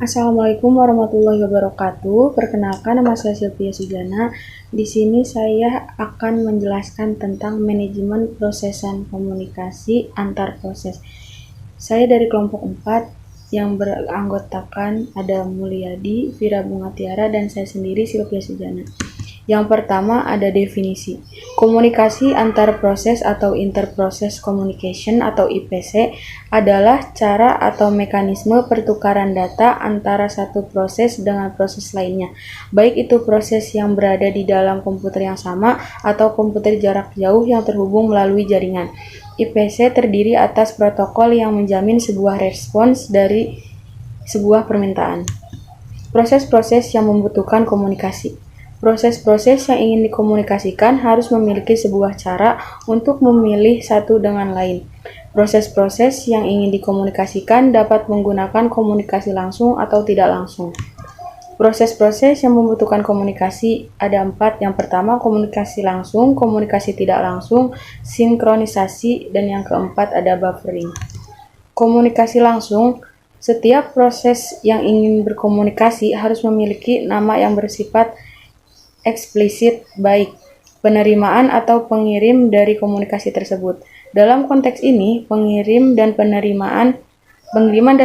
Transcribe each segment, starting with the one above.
Assalamualaikum warahmatullahi wabarakatuh. Perkenalkan, nama saya Sylvia Sujana. Di sini saya akan menjelaskan tentang manajemen prosesan komunikasi antar proses. Saya dari kelompok 4 yang beranggotakan ada Mulyadi, Vira Bunga Tiara, dan saya sendiri Sylvia Sujana. Yang pertama ada definisi. Komunikasi antar proses atau interprocess communication atau IPC adalah cara atau mekanisme pertukaran data antara satu proses dengan proses lainnya, baik itu proses yang berada di dalam komputer yang sama atau komputer jarak jauh yang terhubung melalui jaringan. IPC terdiri atas protokol yang menjamin sebuah respons dari sebuah permintaan. Proses-proses yang membutuhkan komunikasi. Proses-proses yang ingin dikomunikasikan harus memiliki sebuah cara untuk memilih satu dengan lain. Proses-proses yang ingin dikomunikasikan dapat menggunakan komunikasi langsung atau tidak langsung. Proses-proses yang membutuhkan komunikasi ada 4. Yang pertama, komunikasi langsung, komunikasi tidak langsung, sinkronisasi, dan yang keempat ada buffering. Komunikasi langsung. Setiap proses yang ingin berkomunikasi harus memiliki nama yang bersifat eksplisit, baik penerimaan atau pengirim dari komunikasi tersebut. Dalam konteks ini, pengiriman dan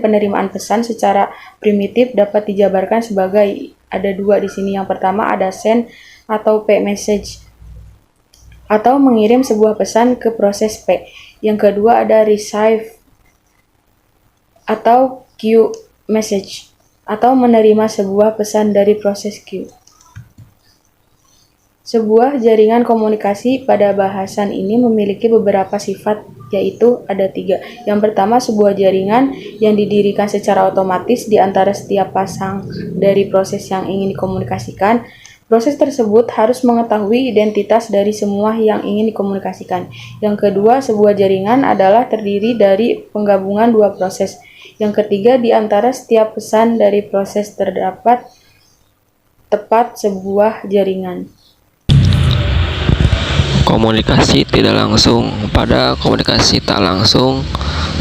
penerimaan pesan secara primitif dapat dijabarkan sebagai ada 2 di sini. Yang pertama ada send atau P message atau mengirim sebuah pesan ke proses P. Yang kedua ada receive atau Q message atau menerima sebuah pesan dari proses Q. Sebuah jaringan komunikasi pada bahasan ini memiliki beberapa sifat, yaitu ada 3. Yang pertama, sebuah jaringan yang didirikan secara otomatis di antara setiap pasang dari proses yang ingin dikomunikasikan. Proses tersebut harus mengetahui identitas dari semua yang ingin dikomunikasikan. Yang kedua, sebuah jaringan adalah terdiri dari penggabungan 2 proses. Yang ketiga, di antara setiap pesan dari proses terdapat tepat sebuah jaringan. Komunikasi tidak langsung. Pada komunikasi tak langsung,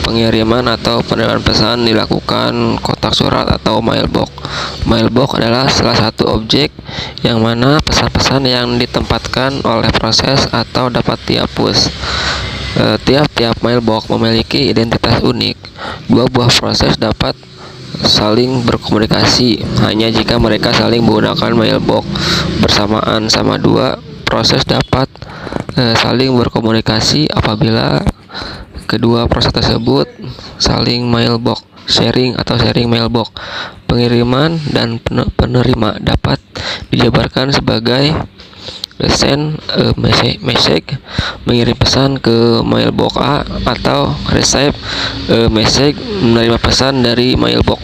pengiriman atau penerimaan pesan dilakukan kotak surat atau mailbox. Mailbox adalah salah satu objek yang mana pesan-pesan yang ditempatkan oleh proses atau dapat dihapus. Tiap-tiap mailbox memiliki identitas unik. 2 buah proses dapat saling berkomunikasi hanya jika mereka saling menggunakan mailbox bersamaan. Sama 2 proses dapat saling berkomunikasi apabila kedua proses tersebut saling mailbox sharing atau sharing mailbox. Pengiriman dan penerima dapat dijabarkan sebagai send message, mengirim pesan ke mailbox A, atau receive message, menerima pesan dari mailbox.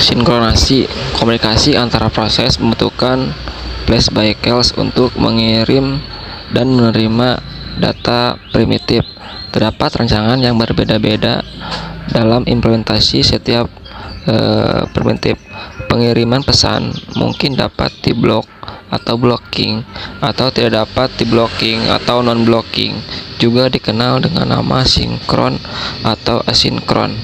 Sinkronasi. Komunikasi antara proses membutuhkan flash vehicles untuk mengirim dan menerima data primitif. Terdapat rancangan yang berbeda-beda dalam implementasi setiap primitif. Pengiriman pesan mungkin dapat diblok atau blocking, atau tidak dapat diblocking atau non-blocking, juga dikenal dengan nama sinkron atau asinkron.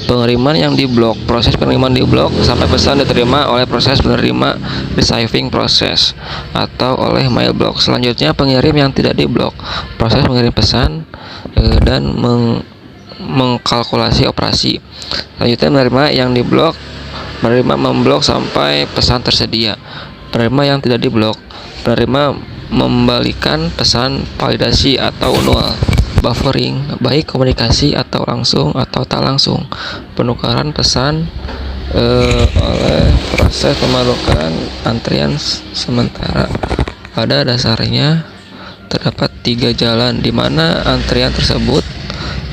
Pengiriman yang diblok. Proses pengiriman diblok sampai pesan diterima oleh proses penerima receiving proses atau oleh mailbox. Selanjutnya pengirim yang tidak diblok. Proses mengirim pesan dan mengkalkulasi operasi. Selanjutnya penerima yang diblok. Penerima memblok sampai pesan tersedia. Penerima yang tidak diblok. Penerima membalikan pesan validasi atau null. Buffering, baik komunikasi atau langsung atau tak langsung. Penukaran pesan oleh proses pemasukan antrian sementara. Pada dasarnya terdapat 3 jalan di mana antrian tersebut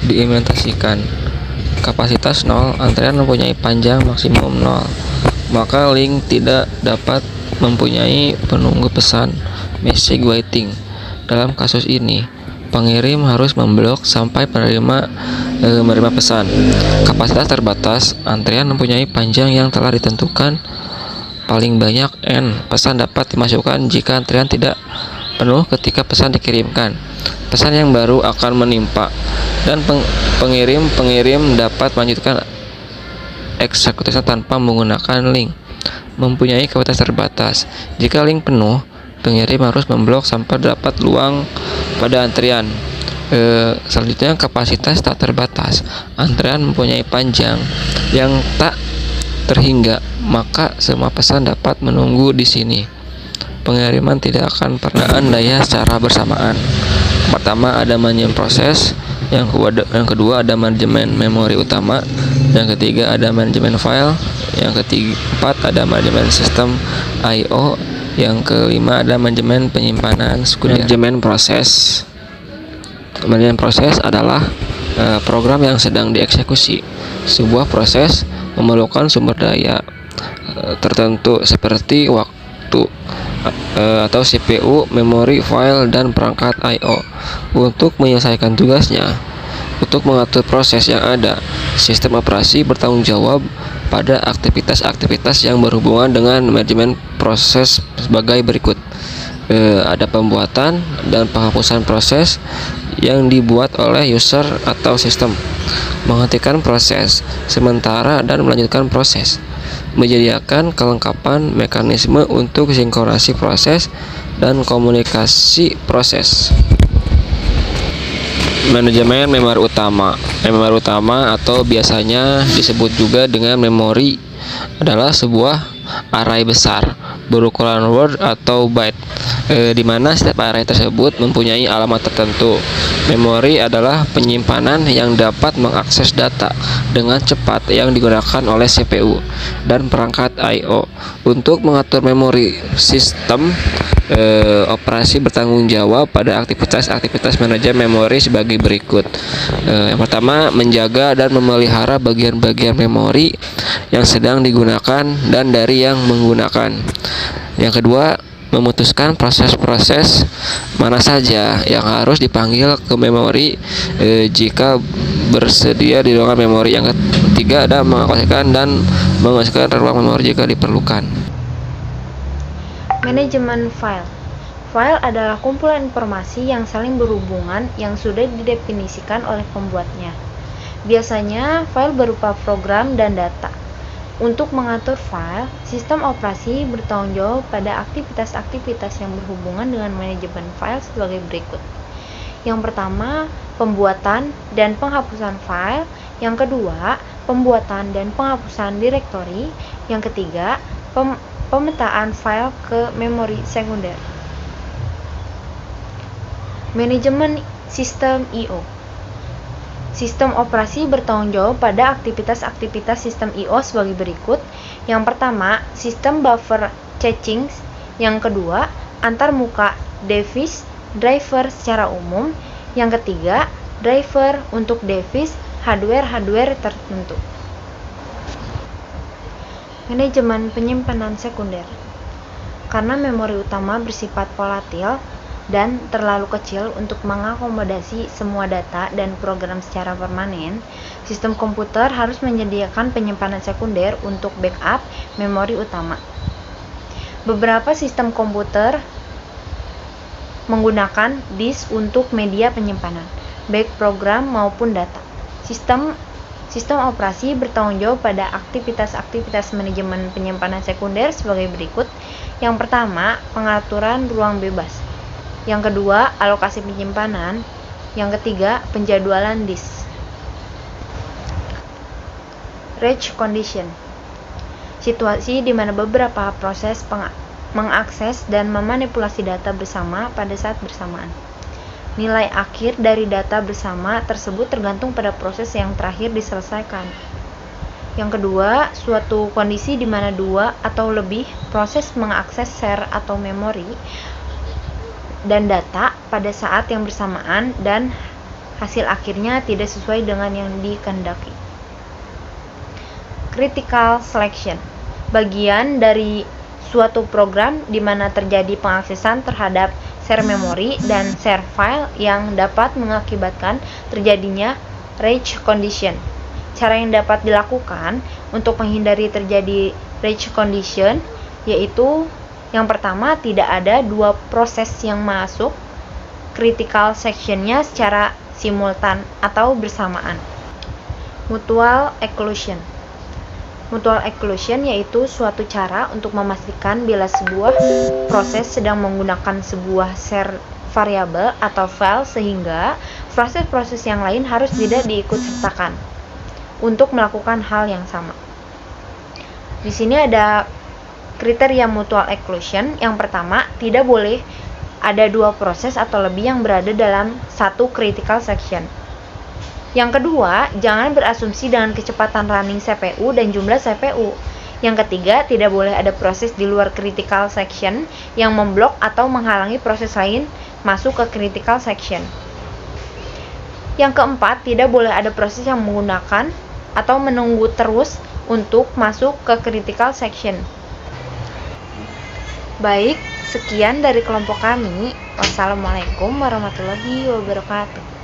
diimplementasikan. Kapasitas 0, antrian mempunyai panjang maksimum 0, maka link tidak dapat mempunyai penunggu pesan message waiting. Dalam kasus ini, pengirim harus memblok sampai penerima menerima pesan. Kapasitas terbatas, antrian mempunyai panjang yang telah ditentukan paling banyak n. Pesan dapat dimasukkan jika antrian tidak penuh ketika pesan dikirimkan. Pesan yang baru akan menimpa dan pengirim dapat melanjutkan eksekusi tanpa menggunakan link. Mempunyai kapasitas terbatas. Jika link penuh, pengirim harus memblok sampai dapat luang pada antrian. Selanjutnya, kapasitas tak terbatas. Antrian mempunyai panjang yang tak terhingga, maka semua pesan dapat menunggu di sini. Pengiriman tidak akan pernah andaya secara bersamaan. Pertama, ada manajemen proses. Yang kedua ada manajemen memori utama. Yang ketiga ada manajemen file. Yang keempat ada manajemen sistem I/O. Yang kelima ada manajemen penyimpanan sekunder. Manajemen proses. Manajemen proses adalah program yang sedang dieksekusi. Sebuah proses memerlukan sumber daya tertentu seperti waktu atau CPU, memori, file, dan perangkat I/O. Untuk menyelesaikan tugasnya, untuk mengatur proses yang ada, sistem operasi bertanggung jawab pada aktivitas-aktivitas yang berhubungan dengan manajemen proses sebagai berikut. Ada pembuatan dan penghapusan proses yang dibuat oleh user atau sistem, menghentikan proses sementara dan melanjutkan proses, menyediakan kelengkapan mekanisme untuk sinkronasi proses dan komunikasi proses. Manajemen memori utama. Memori utama atau biasanya disebut juga dengan memori adalah sebuah array besar berukuran word atau byte, di mana setiap array tersebut mempunyai alamat tertentu. Memori adalah penyimpanan yang dapat mengakses data dengan cepat yang digunakan oleh CPU dan perangkat I/O. Untuk mengatur memori, sistem operasi bertanggung jawab pada aktivitas-aktivitas manajemen memori sebagai berikut. Yang pertama, menjaga dan memelihara bagian-bagian memori yang sedang digunakan dan dari yang menggunakan. Yang kedua, memutuskan proses-proses mana saja yang harus dipanggil ke memori jika bersedia di ruangan memori. Yang ketiga, ada mengalokasikan dan mengosongkan ruang memori jika diperlukan. Manajemen file. File adalah kumpulan informasi yang saling berhubungan yang sudah didefinisikan oleh pembuatnya. Biasanya, file berupa program dan data. Untuk mengatur file, sistem operasi bertanggung jawab pada aktivitas-aktivitas yang berhubungan dengan manajemen file sebagai berikut. Yang pertama, pembuatan dan penghapusan file. Yang kedua, pembuatan dan penghapusan direktori. Yang ketiga, pemetaan file ke memori sekunder. Manajemen sistem I/O. Sistem operasi bertanggung jawab pada aktivitas-aktivitas sistem I/O sebagai berikut. Yang pertama, sistem buffer caching. Yang kedua, antarmuka device driver secara umum. Yang ketiga, driver untuk device hardware tertentu. Manajemen penyimpanan sekunder. Karena memori utama bersifat volatil dan terlalu kecil untuk mengakomodasi semua data dan program secara permanen, sistem komputer harus menyediakan penyimpanan sekunder untuk backup memori utama. Beberapa sistem komputer menggunakan disk untuk media penyimpanan, baik program maupun data. Sistem operasi bertanggung jawab pada aktivitas-aktivitas manajemen penyimpanan sekunder sebagai berikut. Yang pertama, pengaturan ruang bebas. Yang kedua, alokasi penyimpanan. Yang ketiga, penjadwalan disk. Rage condition. Situasi di mana beberapa proses mengakses dan memanipulasi data bersama pada saat bersamaan. Nilai akhir dari data bersama tersebut tergantung pada proses yang terakhir diselesaikan. Yang kedua, suatu kondisi di mana dua atau lebih proses mengakses share atau memori dan data pada saat yang bersamaan dan hasil akhirnya tidak sesuai dengan yang dikehendaki. Critical selection. Bagian dari suatu program di mana terjadi pengaksesan terhadap share memori dan share file yang dapat mengakibatkan terjadinya rage condition. Cara yang dapat dilakukan untuk menghindari terjadi rage condition yaitu yang pertama, tidak ada dua proses yang masuk critical section-nya secara simultan atau bersamaan. Mutual exclusion. Mutual exclusion yaitu suatu cara untuk memastikan bila sebuah proses sedang menggunakan sebuah share variabel atau file sehingga proses-proses yang lain harus tidak diikutsertakan untuk melakukan hal yang sama. Di sini ada kriteria mutual exclusion. Yang pertama, tidak boleh ada dua proses atau lebih yang berada dalam satu critical section. Yang kedua, jangan berasumsi dengan kecepatan running CPU dan jumlah CPU. Yang ketiga, tidak boleh ada proses di luar critical section yang memblok atau menghalangi proses lain masuk ke critical section. Yang keempat, tidak boleh ada proses yang menggunakan atau menunggu terus untuk masuk ke critical section. Baik, sekian dari kelompok kami. Wassalamualaikum warahmatullahi wabarakatuh.